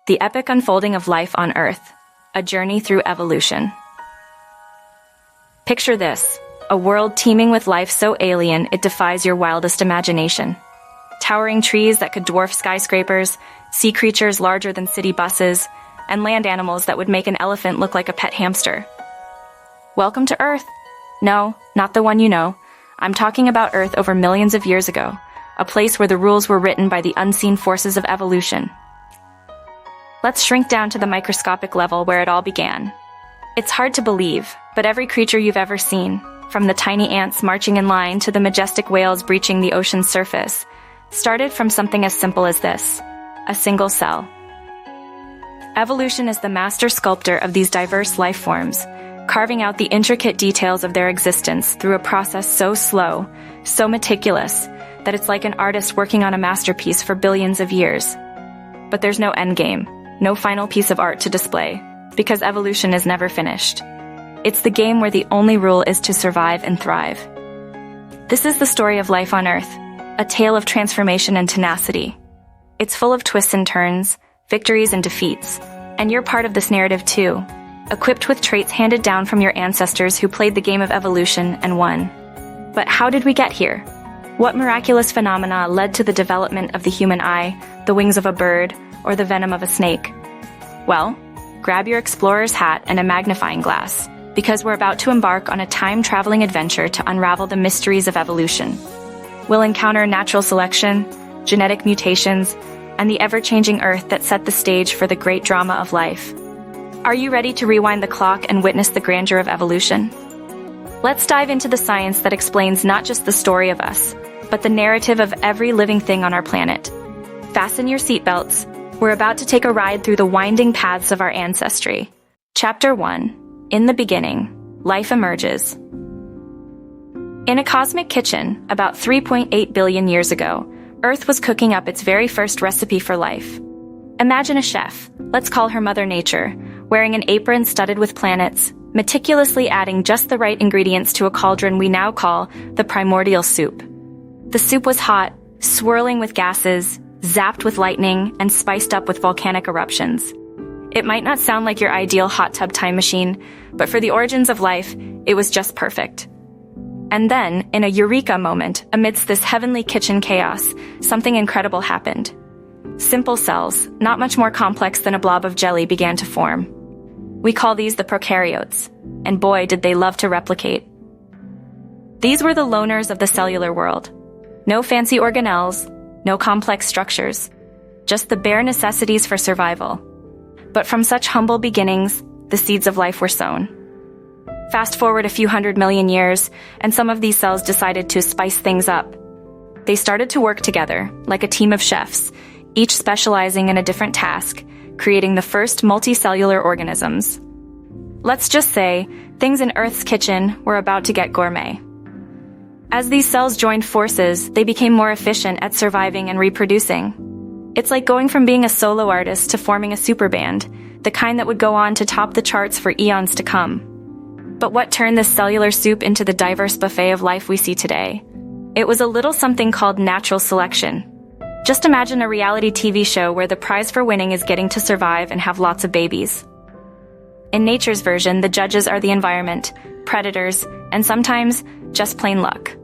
the epic unfolding of life on Earth, a journey through evolution. Picture this, a world teeming with life so alien it defies your wildest imagination. Towering trees that could dwarf skyscrapers, sea creatures larger than city buses, and land animals that would make an elephant look like a pet hamster. Welcome to Earth. No, not the one you know. I'm talking about Earth over millions of years ago, a place where the rules were written by the unseen forces of evolution. Let's shrink down to the microscopic level where it all began. It's hard to believe, but every creature you've ever seen, from the tiny ants marching in line to the majestic whales breaching the ocean's surface, started from something as simple as this: a single cell. Evolution is the master sculptor of these diverse life forms, carving out the intricate details of their existence through a process so slow, so meticulous, that it's like an artist working on a masterpiece for billions of years. But there's no endgame, no final piece of art to display, because evolution is never finished. It's the game where the only rule is to survive and thrive. This is the story of life on Earth, a tale of transformation and tenacity. It's full of twists and turns, victories and defeats, and you're part of this narrative too, equipped with traits handed down from your ancestors who played the game of evolution and won. But how did we get here? What miraculous phenomena led to the development of the human eye, the wings of a bird, or the venom of a snake? Well, grab your explorer's hat and a magnifying glass, because we're about to embark on a time-traveling adventure to unravel the mysteries of evolution. We'll encounter natural selection, genetic mutations, and the ever-changing Earth that set the stage for the great drama of life. Are you ready to rewind the clock and witness the grandeur of evolution? Let's dive into the science that explains not just the story of us, but the narrative of every living thing on our planet. Fasten your seatbelts. We're about to take a ride through the winding paths of our ancestry. Chapter 1. In the beginning, life emerges. In a cosmic kitchen, about 3.8 billion years ago, Earth was cooking up its very first recipe for life. Imagine a chef, let's call her Mother Nature, wearing an apron studded with planets, meticulously adding just the right ingredients to a cauldron we now call the primordial soup. The soup was hot, swirling with gases, zapped with lightning, and spiced up with volcanic eruptions. It might not sound like your ideal hot tub time machine, but for the origins of life, it was just perfect. And then, in a eureka moment, amidst this heavenly kitchen chaos, something incredible happened. Simple cells, not much more complex than a blob of jelly, began to form. We call these the prokaryotes, and boy did they love to replicate. These were the loners of the cellular world. No fancy organelles, no complex structures, just the bare necessities for survival. But from such humble beginnings, the seeds of life were sown. Fast forward a few 100 million years, and some of these cells decided to spice things up. They started to work together, like a team of chefs, each specializing in a different task, creating the first multicellular organisms. Let's just say, things in Earth's kitchen were about to get gourmet. As these cells joined forces, they became more efficient at surviving and reproducing. It's like going from being a solo artist to forming a super band, the kind that would go on to top the charts for eons to come. But what turned this cellular soup into the diverse buffet of life we see today? It was a little something called natural selection. Just imagine a reality TV show where the prize for winning is getting to survive and have lots of babies. In nature's version, the judges are the environment, predators, and sometimes just plain luck.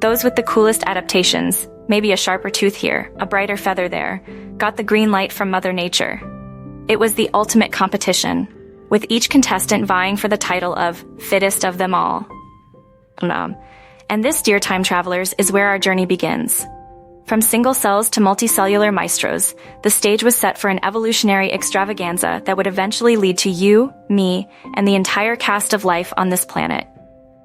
Those with the coolest adaptations, maybe a sharper tooth here, a brighter feather there, got the green light from Mother Nature. It was the ultimate competition, with each contestant vying for the title of fittest of them all. And this, dear time travelers, is where our journey begins. From single cells to multicellular maestros, the stage was set for an evolutionary extravaganza that would eventually lead to you, me, and the entire cast of life on this planet.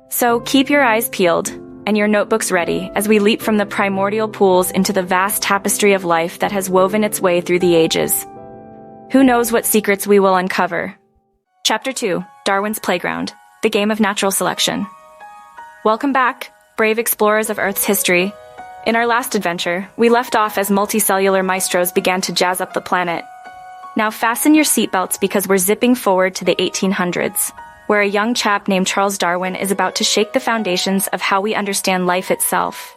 So keep your eyes peeled and your notebooks ready as we leap from the primordial pools into the vast tapestry of life that has woven its way through the ages. Who knows what secrets we will uncover? Chapter 2, Darwin's Playground, the Game of Natural Selection. Welcome back, brave explorers of Earth's history. In our last adventure, we left off as multicellular maestros began to jazz up the planet. Now fasten your seatbelts because we're zipping forward to the 1800s, where a young chap named Charles Darwin is about to shake the foundations of how we understand life itself.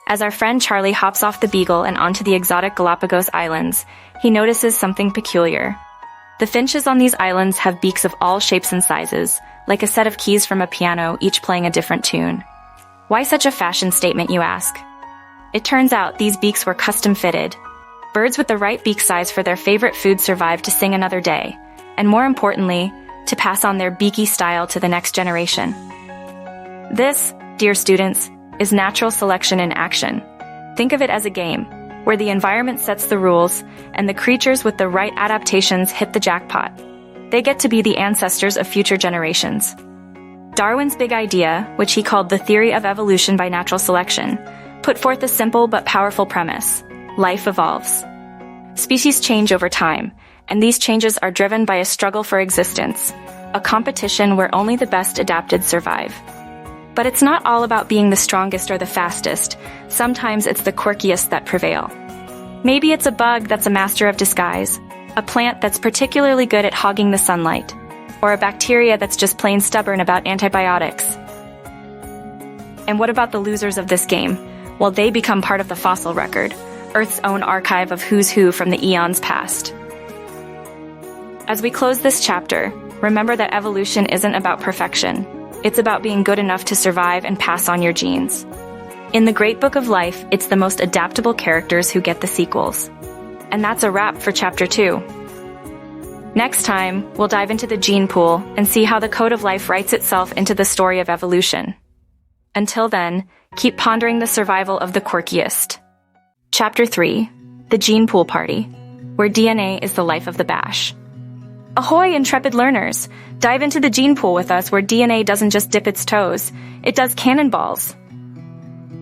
As our friend Charlie hops off the Beagle and onto the exotic Galapagos Islands, he notices something peculiar. The finches on these islands have beaks of all shapes and sizes, like a set of keys from a piano, each playing a different tune. Why such a fashion statement, you ask? It turns out these beaks were custom-fitted. Birds with the right beak size for their favorite food survive to sing another day, and more importantly, to pass on their beaky style to the next generation. This, dear students, is natural selection in action. Think of it as a game, where the environment sets the rules, and the creatures with the right adaptations hit the jackpot. They get to be the ancestors of future generations. Darwin's big idea, which he called the theory of evolution by natural selection, put forth a simple but powerful premise: life evolves. Species change over time, and these changes are driven by a struggle for existence, a competition where only the best adapted survive. But it's not all about being the strongest or the fastest. Sometimes it's the quirkiest that prevail. Maybe it's a bug that's a master of disguise, a plant that's particularly good at hogging the sunlight, or a bacteria that's just plain stubborn about antibiotics. And what about the losers of this game? Well, they become part of the fossil record, Earth's own archive of who's who from the eons past. As we close this chapter, remember that evolution isn't about perfection. It's about being good enough to survive and pass on your genes. In the Great Book of Life, it's the most adaptable characters who get the sequels. And that's a wrap for Chapter 2. Next time, we'll dive into the gene pool and see how the code of life writes itself into the story of evolution. Until then, keep pondering the survival of the quirkiest. Chapter 3, The Gene Pool Party, where DNA is the life of the bash. Ahoy, intrepid learners! Dive into the gene pool with us where DNA doesn't just dip its toes, it does cannonballs.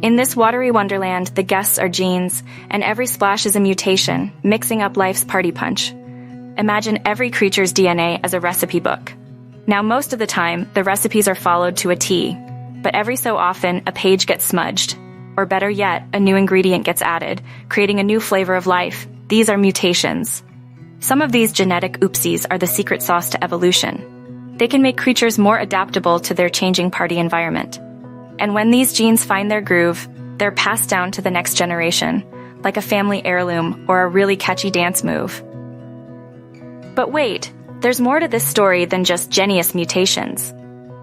In this watery wonderland, the guests are genes, and every splash is a mutation, mixing up life's party punch. Imagine every creature's DNA as a recipe book. Now, most of the time, the recipes are followed to a T, but every so often, a page gets smudged. Or better yet, a new ingredient gets added, creating a new flavor of life. These are mutations. Some of these genetic oopsies are the secret sauce to evolution. They can make creatures more adaptable to their changing party environment. And when these genes find their groove, they're passed down to the next generation, like a family heirloom or a really catchy dance move. But wait, there's more to this story than just genius mutations.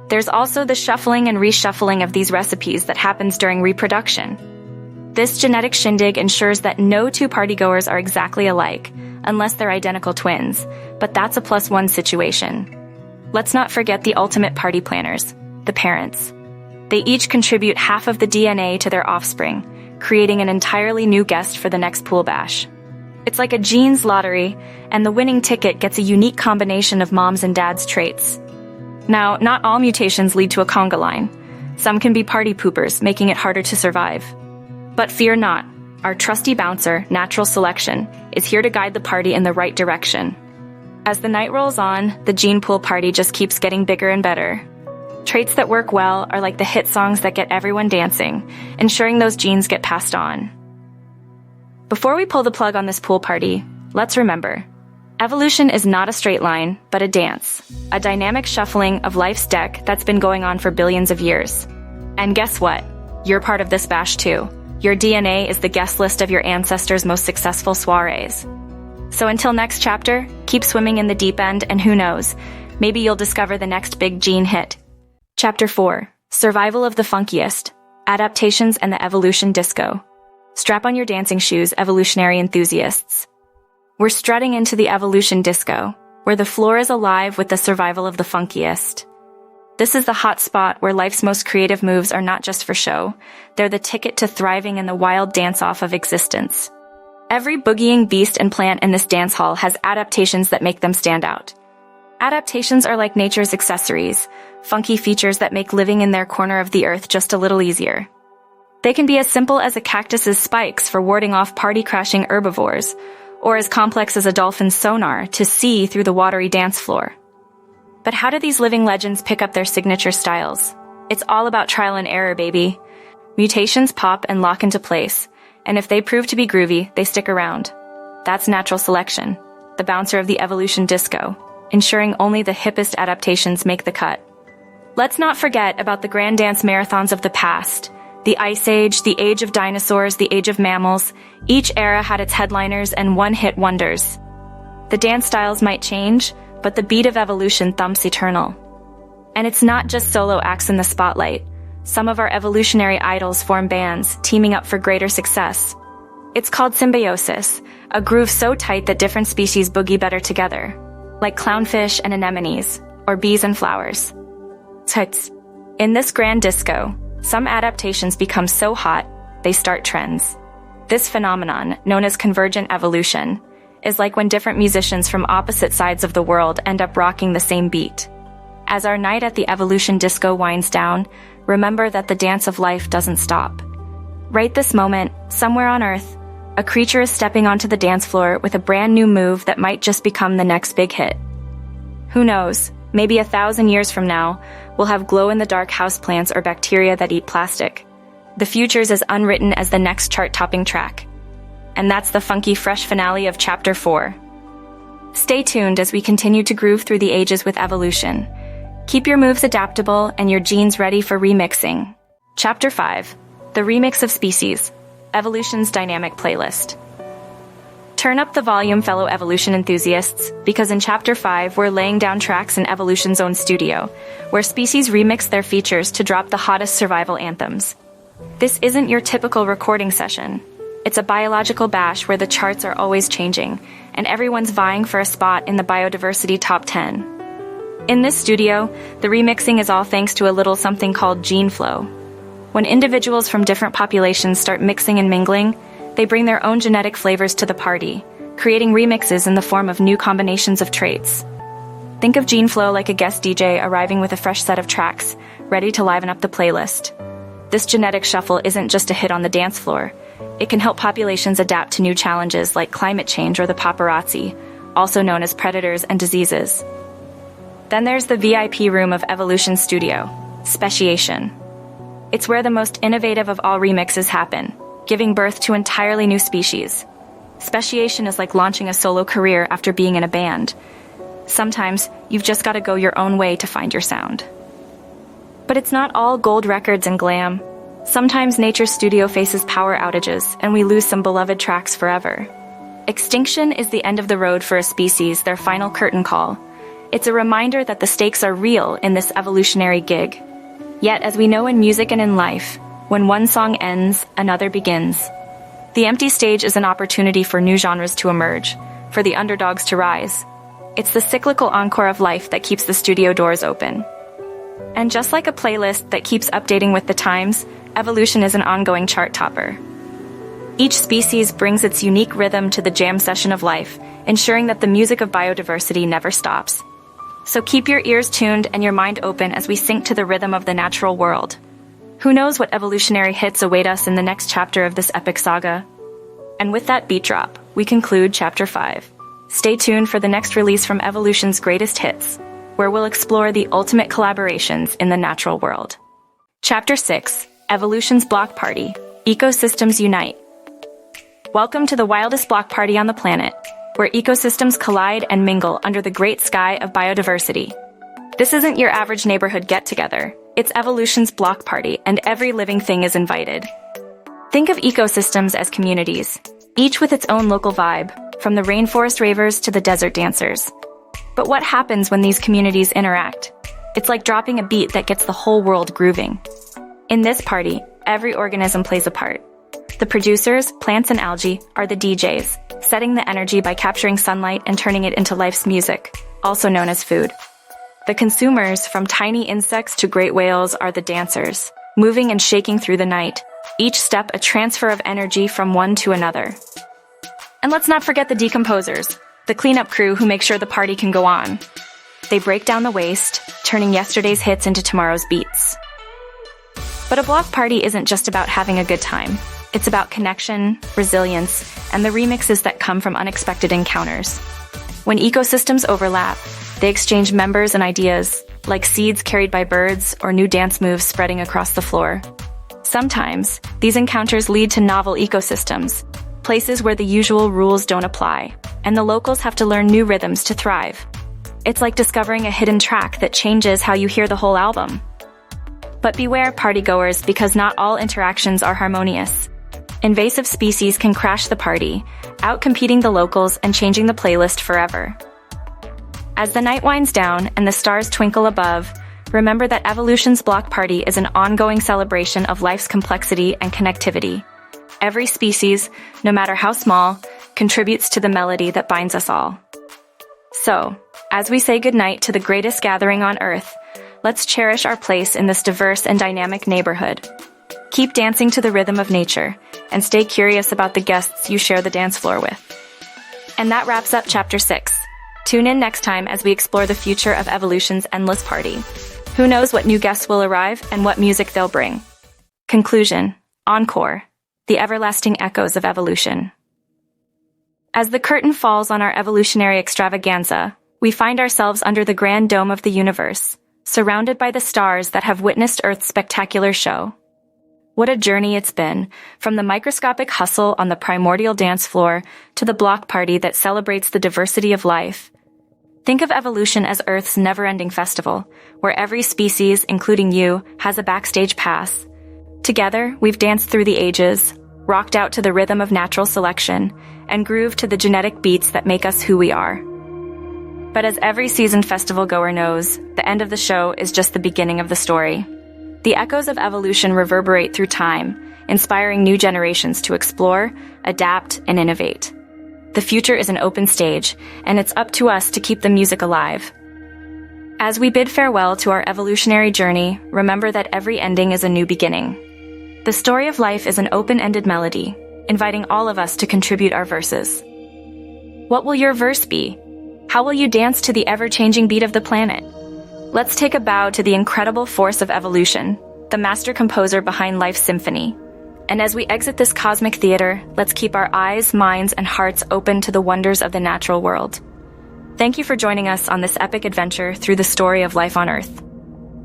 There's also the shuffling and reshuffling of these recipes that happens during reproduction. This genetic shindig ensures that no two partygoers are exactly alike, unless they're identical twins, but that's a +1 situation. Let's not forget the ultimate party planners, the parents. They each contribute half of the DNA to their offspring, creating an entirely new guest for the next pool bash. It's like a genes lottery, and the winning ticket gets a unique combination of mom's and dad's traits. Now, not all mutations lead to a conga line. Some can be party poopers, making it harder to survive. But fear not, our trusty bouncer, natural selection, is here to guide the party in the right direction. As the night rolls on, the gene pool party just keeps getting bigger and better. Traits that work well are like the hit songs that get everyone dancing, ensuring those genes get passed on. Before we pull the plug on this pool party, let's remember, evolution is not a straight line, but a dance, a dynamic shuffling of life's deck that's been going on for billions of years. And guess what? You're part of this bash too. Your DNA is the guest list of your ancestors' most successful soirees. So until next chapter, keep swimming in the deep end, and who knows, maybe you'll discover the next big gene hit. Chapter 4, Survival of the Funkiest, Adaptations and the Evolution Disco. Strap on your dancing shoes, evolutionary enthusiasts. We're strutting into the evolution disco, where the floor is alive with the survival of the funkiest. This is the hot spot where life's most creative moves are not just for show, they're the ticket to thriving in the wild dance-off of existence. Every boogieing beast and plant in this dance hall has adaptations that make them stand out. Adaptations are like nature's accessories, funky features that make living in their corner of the earth just a little easier. They can be as simple as a cactus's spikes for warding off party-crashing herbivores, or as complex as a dolphin's sonar to see through the watery dance floor. But how do these living legends pick up their signature styles? It's all about trial and error, baby. Mutations pop and lock into place, and if they prove to be groovy, they stick around. That's natural selection, the bouncer of the evolution disco, ensuring only the hippest adaptations make the cut. Let's not forget about the grand dance marathons of the past. The Ice Age, the Age of Dinosaurs, the Age of Mammals, each era had its headliners and one-hit wonders. The dance styles might change, but the beat of evolution thumps eternal. And it's not just solo acts in the spotlight. Some of our evolutionary idols form bands, teaming up for greater success. It's called symbiosis, a groove so tight that different species boogie better together, like clownfish and anemones, or bees and flowers. Tuts. In this grand disco, some adaptations become so hot, they start trends. This phenomenon, known as convergent evolution, is like when different musicians from opposite sides of the world end up rocking the same beat. As our night at the Evolution Disco winds down, remember that the dance of life doesn't stop. Right this moment, somewhere on Earth, a creature is stepping onto the dance floor with a brand new move that might just become the next big hit. Who knows, maybe 1,000 years from now, we'll have glow-in-the-dark houseplants or bacteria that eat plastic. The future's as unwritten as the next chart-topping track. And that's the funky, fresh finale of Chapter 4. Stay tuned as we continue to groove through the ages with evolution. Keep your moves adaptable and your genes ready for remixing. Chapter 5. The Remix of Species. Evolution's Dynamic Playlist. Turn up the volume, fellow evolution enthusiasts, because in Chapter 5 we're laying down tracks in evolution's own studio, where species remix their features to drop the hottest survival anthems. This isn't your typical recording session. It's a biological bash where the charts are always changing, and everyone's vying for a spot in the biodiversity top 10. In this studio, the remixing is all thanks to a little something called gene flow. When individuals from different populations start mixing and mingling, they bring their own genetic flavors to the party, creating remixes in the form of new combinations of traits. Think of gene flow like a guest DJ arriving with a fresh set of tracks, ready to liven up the playlist. This genetic shuffle isn't just a hit on the dance floor. It can help populations adapt to new challenges like climate change or the paparazzi, also known as predators and diseases. Then there's the VIP room of Evolution Studio, Speciation. It's where the most innovative of all remixes happen, giving birth to entirely new species. Speciation is like launching a solo career after being in a band. Sometimes, you've just got to go your own way to find your sound. But it's not all gold records and glam. Sometimes Nature's studio faces power outages, and we lose some beloved tracks forever. Extinction is the end of the road for a species, their final curtain call. It's a reminder that the stakes are real in this evolutionary gig. Yet, as we know in music and in life, when one song ends, another begins. The empty stage is an opportunity for new genres to emerge, for the underdogs to rise. It's the cyclical encore of life that keeps the studio doors open. And just like a playlist that keeps updating with the times, evolution is an ongoing chart topper. Each species brings its unique rhythm to the jam session of life, ensuring that the music of biodiversity never stops. So keep your ears tuned and your mind open as we sync to the rhythm of the natural world. Who knows what evolutionary hits await us in the next chapter of this epic saga? And with that beat drop, we conclude Chapter 5. Stay tuned for the next release from Evolution's greatest hits, where we'll explore the ultimate collaborations in the natural world. Chapter 6. Evolution's Block Party. Ecosystems Unite. Welcome to the wildest block party on the planet, where ecosystems collide and mingle under the great sky of biodiversity. This isn't your average neighborhood get-together. It's evolution's block party, and every living thing is invited. Think of ecosystems as communities, each with its own local vibe, from the rainforest ravers to the desert dancers. But what happens when these communities interact? It's like dropping a beat that gets the whole world grooving. In this party, every organism plays a part. The producers, plants and algae, are the DJs, setting the energy by capturing sunlight and turning it into life's music, also known as food. The consumers, from tiny insects to great whales, are the dancers, moving and shaking through the night, each step a transfer of energy from one to another. And let's not forget the decomposers, the cleanup crew who make sure the party can go on. They break down the waste, turning yesterday's hits into tomorrow's beats. But a block party isn't just about having a good time. It's about connection, resilience, and the remixes that come from unexpected encounters. When ecosystems overlap, they exchange members and ideas, like seeds carried by birds or new dance moves spreading across the floor. Sometimes, these encounters lead to novel ecosystems, places where the usual rules don't apply, and the locals have to learn new rhythms to thrive. It's like discovering a hidden track that changes how you hear the whole album. But beware, partygoers, because not all interactions are harmonious. Invasive species can crash the party, outcompeting the locals and changing the playlist forever. As the night winds down and the stars twinkle above, remember that Evolution's Block Party is an ongoing celebration of life's complexity and connectivity. Every species, no matter how small, contributes to the melody that binds us all. So, as we say goodnight to the greatest gathering on Earth, let's cherish our place in this diverse and dynamic neighborhood. Keep dancing to the rhythm of nature, and stay curious about the guests you share the dance floor with. And that wraps up Chapter 6. Tune in next time as we explore the future of Evolution's endless party. Who knows what new guests will arrive and what music they'll bring. Conclusion. Encore. The everlasting echoes of evolution. As the curtain falls on our evolutionary extravaganza, we find ourselves under the grand dome of the universe, surrounded by the stars that have witnessed Earth's spectacular show. What a journey it's been, from the microscopic hustle on the primordial dance floor to the block party that celebrates the diversity of life. Think of evolution as Earth's never-ending festival, where every species, including you, has a backstage pass. Together, we've danced through the ages, rocked out to the rhythm of natural selection, and grooved to the genetic beats that make us who we are. But as every seasoned festival goer knows, the end of the show is just the beginning of the story. The echoes of evolution reverberate through time, inspiring new generations to explore, adapt, and innovate. The future is an open stage, and it's up to us to keep the music alive. As we bid farewell to our evolutionary journey, remember that every ending is a new beginning. The story of life is an open-ended melody, inviting all of us to contribute our verses. What will your verse be? How will you dance to the ever-changing beat of the planet? Let's take a bow to the incredible force of evolution, the master composer behind life's symphony. And as we exit this cosmic theater, let's keep our eyes, minds, and hearts open to the wonders of the natural world. Thank you for joining us on this epic adventure through the story of life on Earth.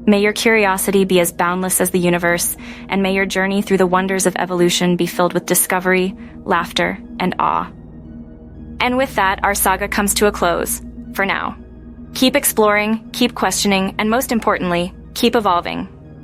May your curiosity be as boundless as the universe, and may your journey through the wonders of evolution be filled with discovery, laughter, and awe. And with that, our saga comes to a close, for now. Keep exploring, keep questioning, and most importantly, keep evolving.